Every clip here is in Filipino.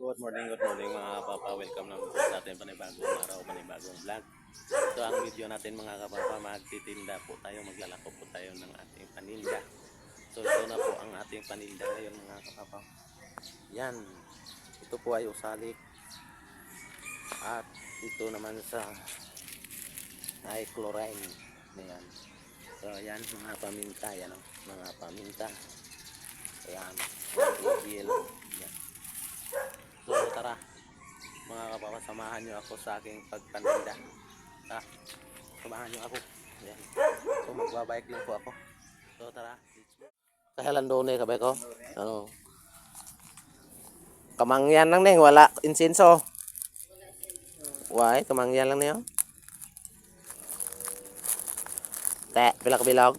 Good morning mga kapapa. Welcome na po sa ating panibagong araw, panibagong vlog. So ang video natin mga kapapa, magtitinda po tayo, maglalako po tayo ng ating paninda. So ito na po ang ating paninda ngayon mga kapapa. Yan, ito po ay usalik. At ito naman sa ay chlorine. Ayan. So yan mga paminta, yan mga paminta. Ayan, igil. Yan. So tara mga kapapa, samahan nyo ako sa aking pagpaninda. Samahan nyo ako. Ayan. So magbabike lang po ako. So tara. Kahalan doon eh kabay ko. Ano? Kamangyan lang ning wala insenso. Why? Kamangyan lang niyo. Pila ka bilog.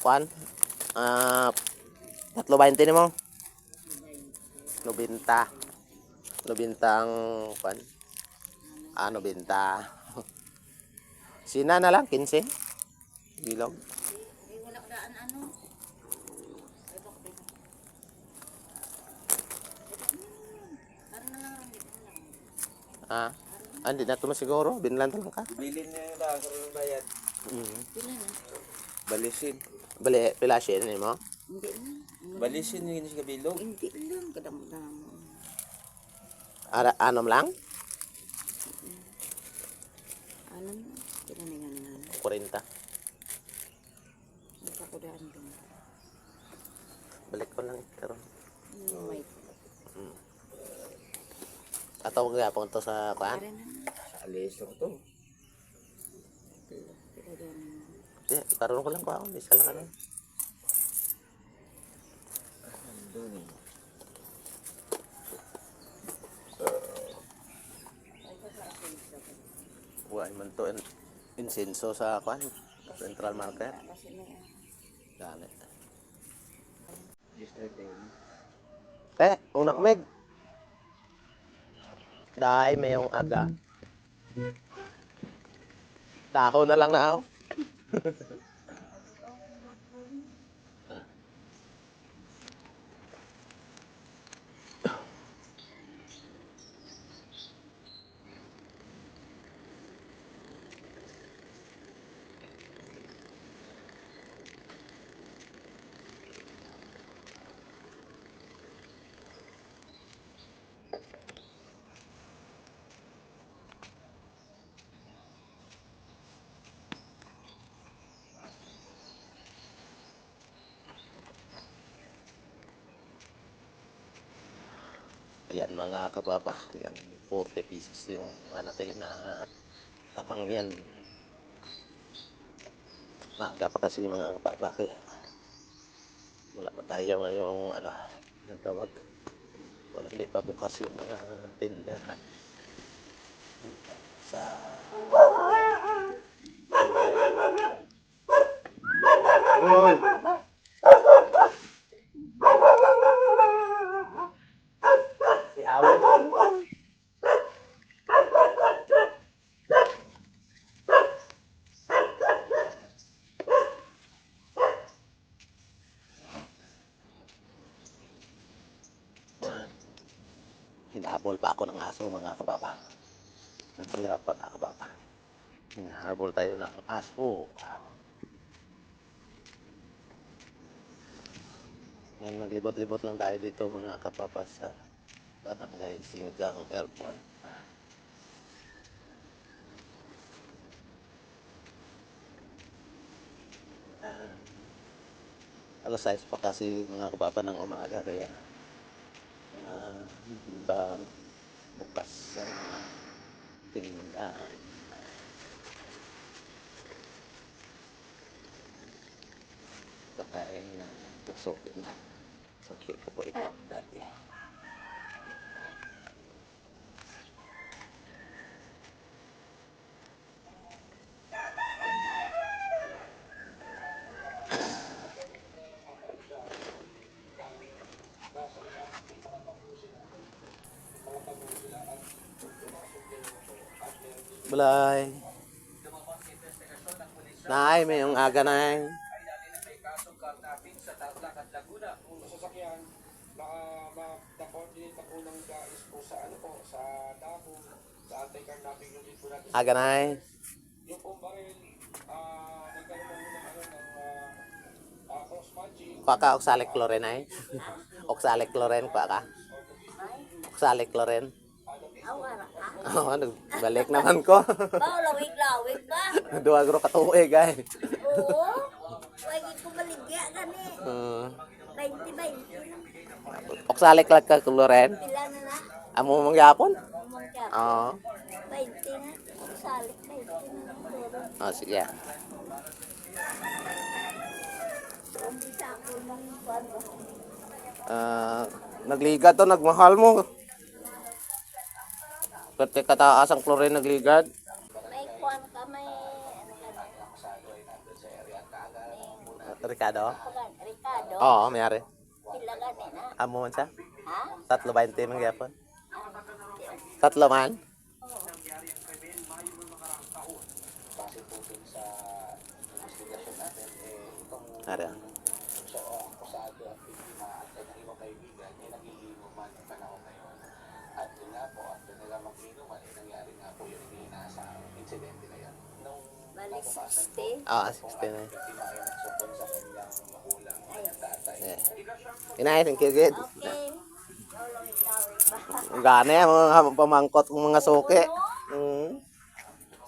Kuan? 3.20 ni mo. 90 ang kuan. 90. Sina na lang 15. Bilog. Wala daan ano. Andi na to siguro, binlan lang ka. Bilin niya yung lang karon bayad. Pila na? Balisin. Bali pilasin ni mo. Hindi na. Balisin yung sa kabilog. Hindi lang. Kadamo-damo. Anom lang? Ano na? Pila na ganun. 40. Magkakudaan din. Balik ko lang karon. May Atawag gyapon to sa kuan. pare na. Alis ko to. Pila din. Di, karon ko lang kuan, isa lang ano. Wala man to insenso sa kuan, Central Market. Kasi may Dali. Yesterday. Unak meg. Dai mayong aga. Dako na lang na ako. Ayan mga kapapa, yan 40 pieces yung natin na tapang yan. Maaga pa kasi mga kapapa, kaya wala pa tayo ngayong ano, nagtawag. Wala, hindi pa bukas yung mga tinda sa hinahabol pa ako ng aso mga kapapa. Nahihirapan na kapapa. Hinahabol tayo ng aso. Yan, naglibot-libot lang tayo dito mga kapapa sa Barangay Singgang Airport. Alas 6 pa kasi mga kapapa ng umaga kaya ba bukas sa tinda. Kakain na susukin na. Sakit ko po ito dati. Balay. Nay, may yung aga nay. Ganay. Kuha ka oxalic chlorine ay. Oxalic chlorine kuha ka. Oxalic chlorine. Awara ka. Oo, nagbalik naman ko. Bao, lawig-lawig ba? Duwag ro katuig ay. Oo. Wagi ko baligya gani. 20-20 lang. Oxalic lang ka chlorine. Pila na na. Amo mong yapon? Umang ka. Oo. 20 na. Salik 20 na. Puro. Oh, sige. Umpisa ako ng kwento. Nagligad to, nagmahal mo. Pati kataas ang chlorine nagligad. May kwan ka, may Ricardo? Ricardo. Oo, mayari. Pila gani na. Amo man siya? Ha? 3.20 man gyapon. 3 man? Ada. Balik 60. Ah, 16 na. Ay, Inay, thank you, good. okay. Bao, lawig-lawig ba? Gani, mga pamangkot ng mga suki.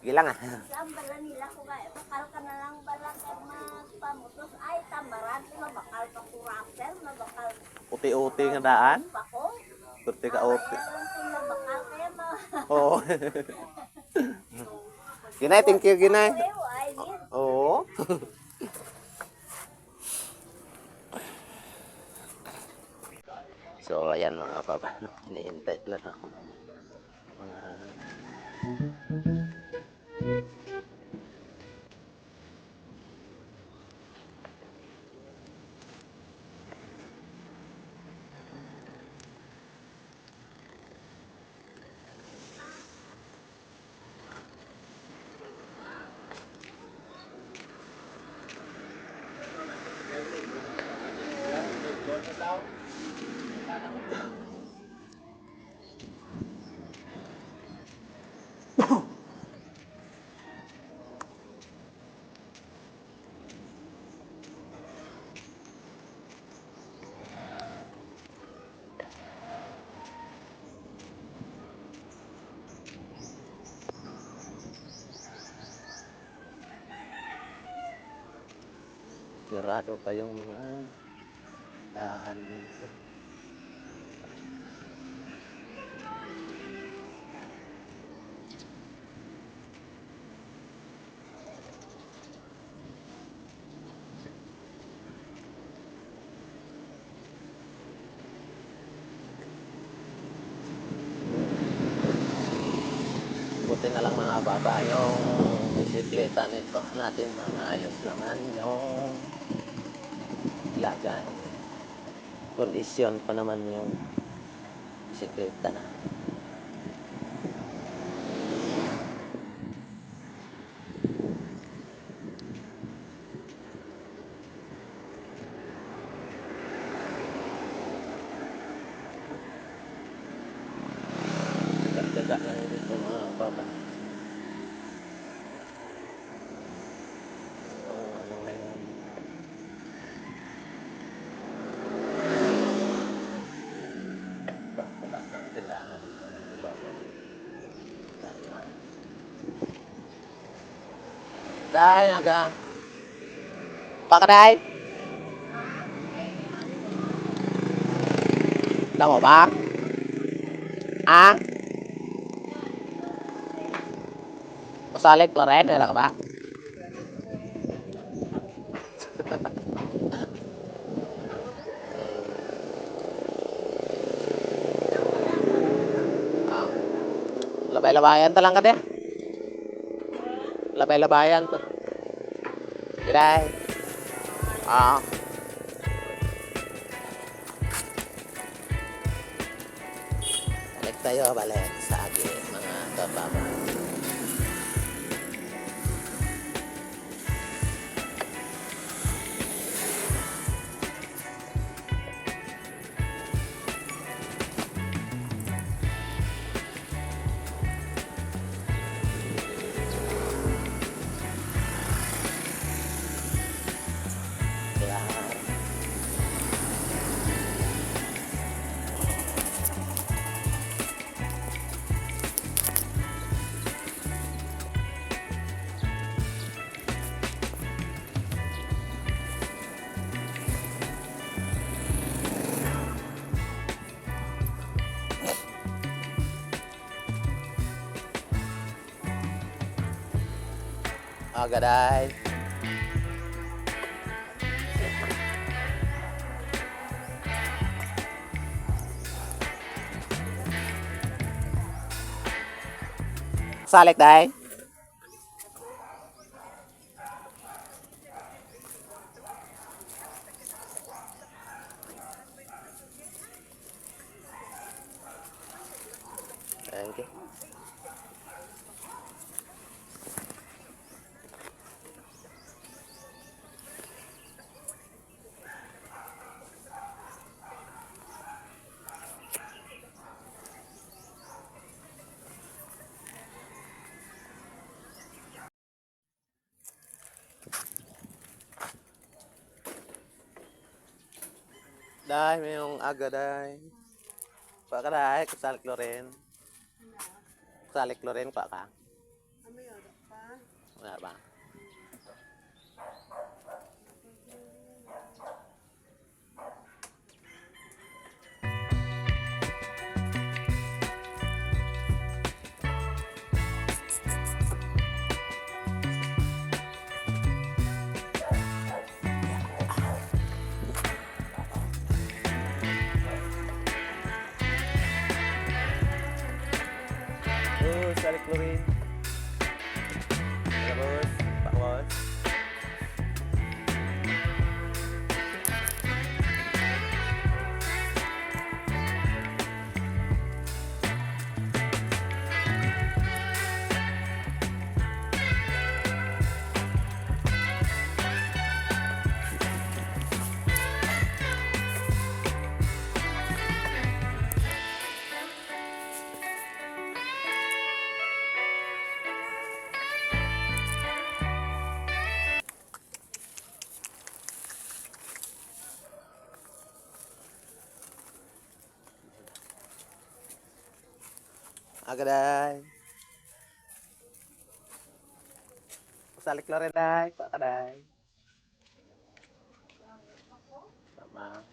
Sige lang ah. Saan bala nila ko kaya bakal ka na lang bala kay mas pamutos ay tambaran ko bakal pa ko rapper na bakal Uti-uti nga daan. pa ko Uti ka uti. alam ko na bakal kaya ma Oo. Ginay, thank you, Ginay. ay din Oo. So, ayan mga papa. Hinihintay lang ako. Sirado pa yung mga dahan dito. Buti na lang mga baba yung bisikleta nito natin, mga ayos naman yung lagay. Kondisyon pa naman yung bisikleta na. Daga lang dito mga baba. Ano ngayon? Tindahan. Dahil aga. Pakaday. Tama ba? Ah? Pasalik lo rin, wala ka ba? Ah. Labay-labayan talang ka din. Labay-labayan to. G'day. Ah. Balik tayo, balik sa ating mga kababa. Agaday. Salik day. Thank you. Day, may yung aga day. Pa ka day, kasalik loren. Kasalik loren pa ka. Wala ba? Salik loren. Tapos, pakwas. Agaday. Kasalik loren day, pa ka day. Tama.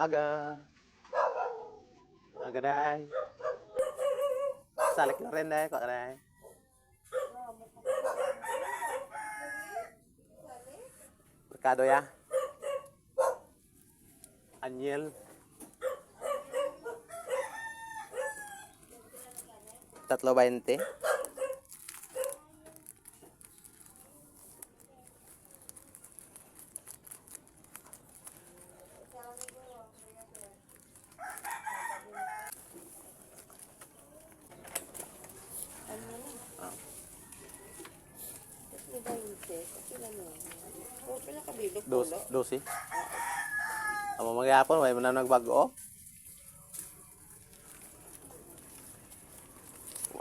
Aga. Aga day. Salik loren day, pa ka day. Merkado ya. Anyel. Tatlo 20. Dosi. Amo magyapon, may man nagbago.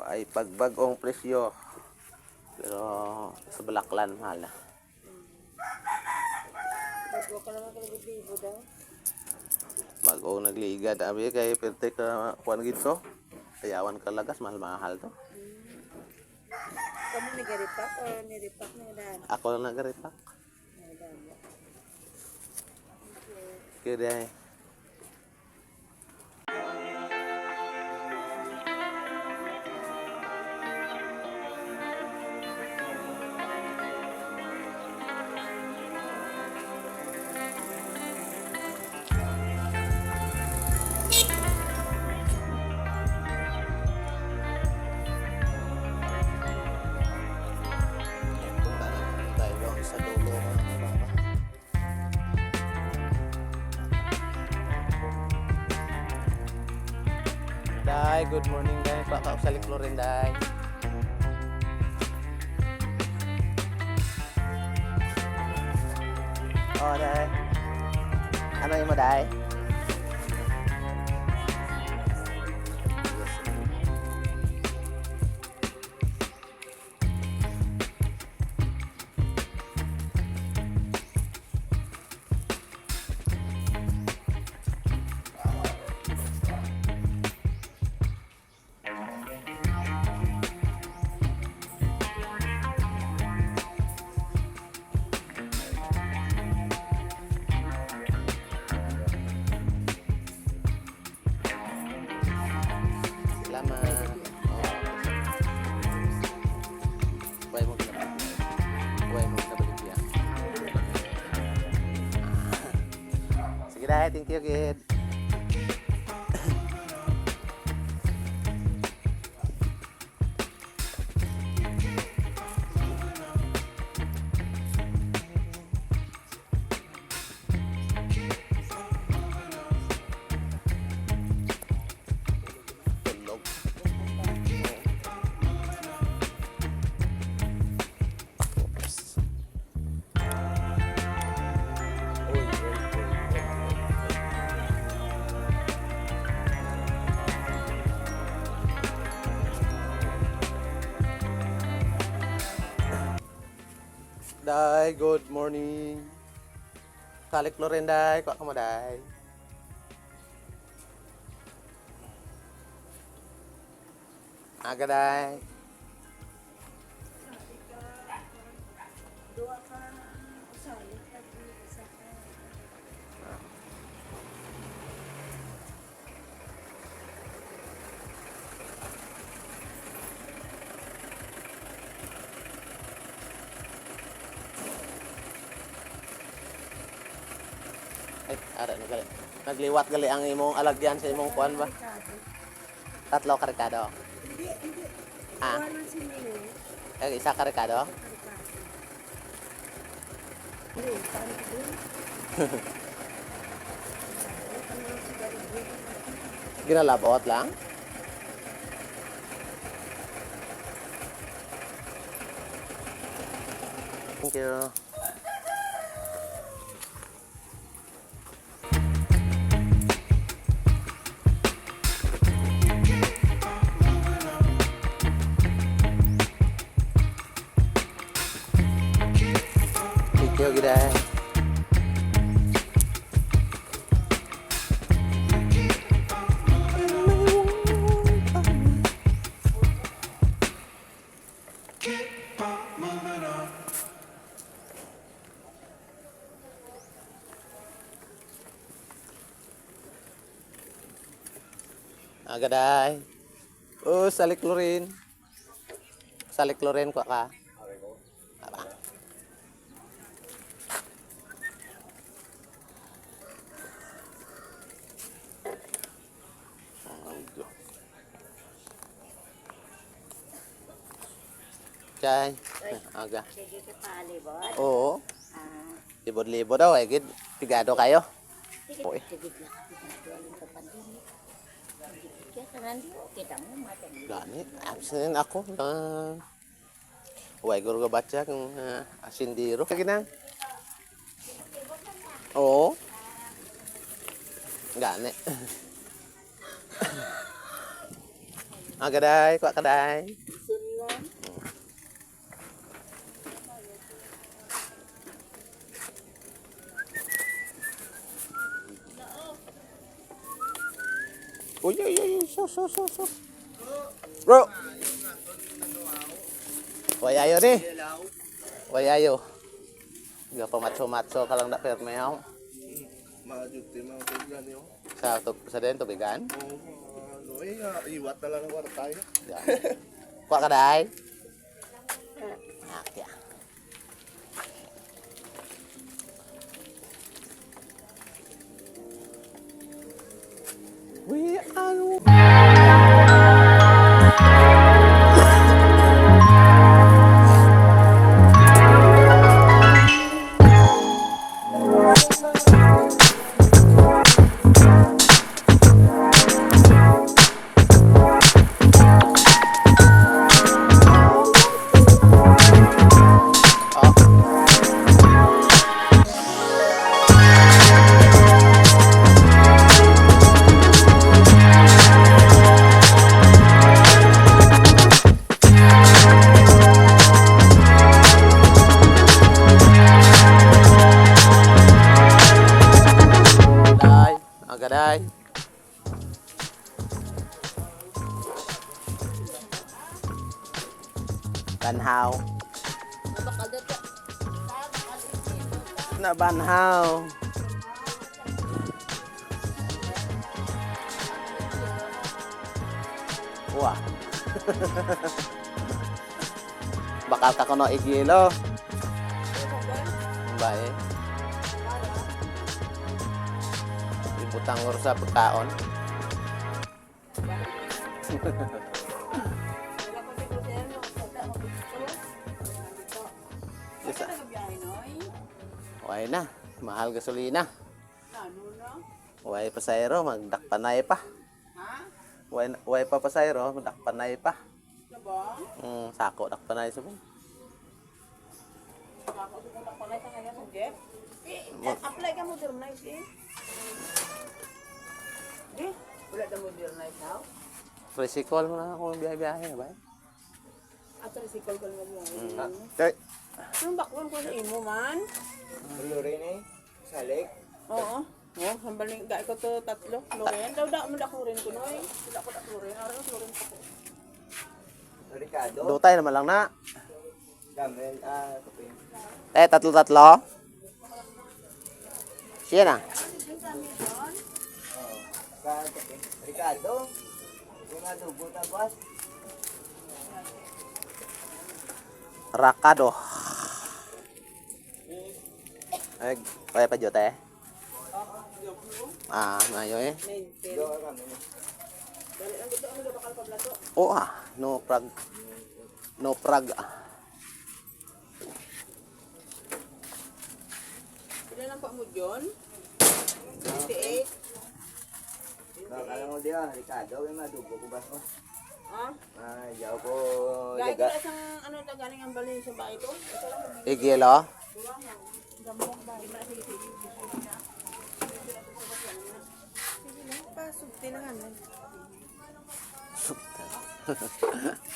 Ay pagbagong presyo. Pero sa Balaklan mahal na. Bago ka naman kalabibo daw. Bagong nagligad. Abi kay perte ka kuan gito. Kayawan ka lagas, mahal-mahal to. Kamu nagaripak o niripak na daan? Ako lang nagaripak. Kaya Day, good morning day. Pakausalik lo rin day. Oh, day. Ano yung mo day? Salamat. Oh. Buhay mo kinabalik. Buhay mo kinabalik yan. Sige day, thank you kid. Tulog. Oops. Uy, uy, uy, uy. Day, good morning. Salik lo rin day, kuha ka mo day. Aga day. Dua ka usalit at isa ka. Ay, ara na gali. Nagliwat gali ang imong alagyan sa imong kuan ba? Tatlo karikado. Hindi. Ah, Wala si Nino. isa karikado. Hindi, paano ko yun? Ginalabot lang. Thank you. Thank you, Gida. Agaday. Oh, salik lo rin. Salik lo rin ko ka. Apa? Chay. Aga. Sige ka palibot. Oo. Ah, Libod-libod daw eh. Gid. Pigado kayo. sige, Uy. sige lang. Pinagaling ka pa din. Kaya ka nandito, kita mo matang. Gani. Absent ako. Huwag ko baca kung asindiro. Kaya ginang. Oo. Gani. Agaday. Kuha kaday. Sunlan. Uy, uy, uy, so. Bro. Wayayo ni. Wayayo. Ga pamatso-matso ka lang na perme ako. Majuti mga kailan yun. Sa din tubigan. Iwat na lang ang wartay. Yan. Kuha ka day. Akya. We are Agaday. Banhaw. Bakal dito. Bakal dito. Na banhaw. Wah. Bakal ka kuno igilo. Bae. Ibutang ur sa pagkaon. Yes, ah. Way na. Mahal gasolina. Way pasayro, magdakpanay pa. Way pa pasayro, magdakpanay pa. Sako dakpanay sa buong. Apply ka modernize eh. Di, wala na modernize now. Tricycle mo na ako biyahe-biyahe na ba? At recycle ko naman yun. Okay. Yung background ko sa imo man. Lorin eh. Salik. Oo. Oh, sambaling ga ko to tatlo. Loren. Daw da mo da ko rin ko noy. Sila ko da ko rin. Araw ko rin ko. Ricardo. Dutay naman lang na. Gamel. Kapin. Tatlo-tatlo. Siya na. Kapin. Ricardo. Yung adobo na boss. Rakado. Ay, kaya pa jote. Mayo eh. Do kami. Dali lang dito ano bakal pa blato. Oh, no prag. No prag. Pila lang pa mo John? 58. Kala mo dia Ricardo yung adobo ko boss mo. Ah, Yaw ko gaya jaga. ko isang ano ta galing ang balin sa bahay ko. Ito lang mag Igilo. gamong ba. Ina sige sige. Sige lang pa subti na hanan.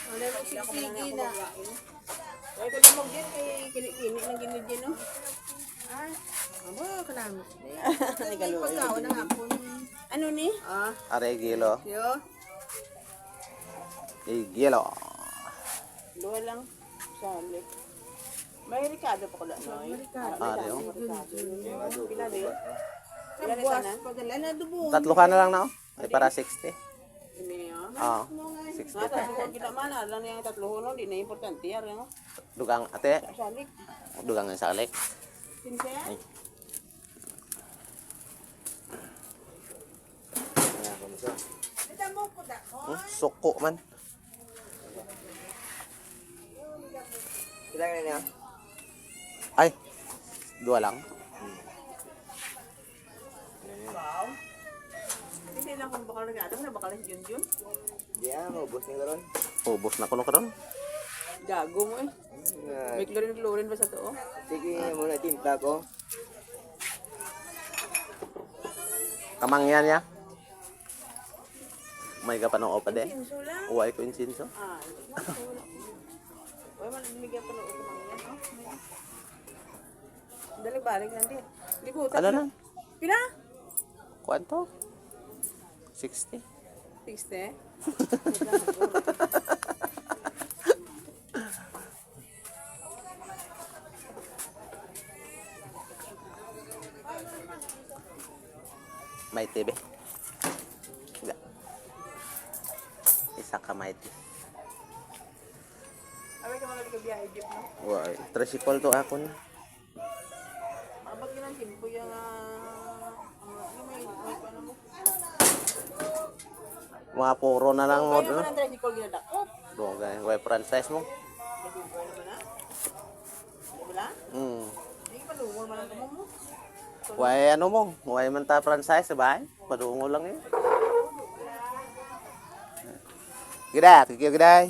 Wala mo sige na. Ay ko lang mag-get kay kini lang ginid din no. Ah, amo kanamo. Ay galo. Pagkaon na hapon. Ano ni? Are igilo. Yo. Igilo. Luha lang. Salik. May Ricardo pa ko lang, no? Are oh. Pila din? Pila din sana? Padala na dubo. Tatlo ka na lang na oh. Ay para 60. Hindi niya. Oo. Nga, tatlo kita man. Alam niya yung tatlo no? Di na importante yan, no? Dugang ate. Salik. Dugang ng salik. Pinse? Ay. Ito mo po da. Suko man. Kailangan niya. Ay. Dua lang. Wow. Hindi lang kung bakal Ricardo. Ano bakal si Junjun? Diya, maubos ni karon. Ubos na kuno karon. Gago mo eh. May klorin ba sa to? Oh? Sige muna timpla ko. Kamangyan niya. May ka pa ng opa de. Pinso lang. Uway ko insinso. Ah, hindi ko. Uy, malamigyan pa ng ulo ng yan, oh. Dali, balik nandiyan. Libutan. Ano na? Pila? Kwanto? 60. 60. May TV. Nga. Isa ka may TV. Away ka mga biyahe jeep, no? Uway. Tricycle to ako na. Abag yun ang timpo yung, ano may ano mo? Mga puro na lang mo. Kaya naman ang tricycle ginadakot. Dugay. Uway franchise mo. Nag-uber na ba na? Di ba na? Hindi ka palungol man ang tamo mo. Uway ano mo. Uway man ta franchise ba? Padungo lang eh. Gida. Thank you, gida.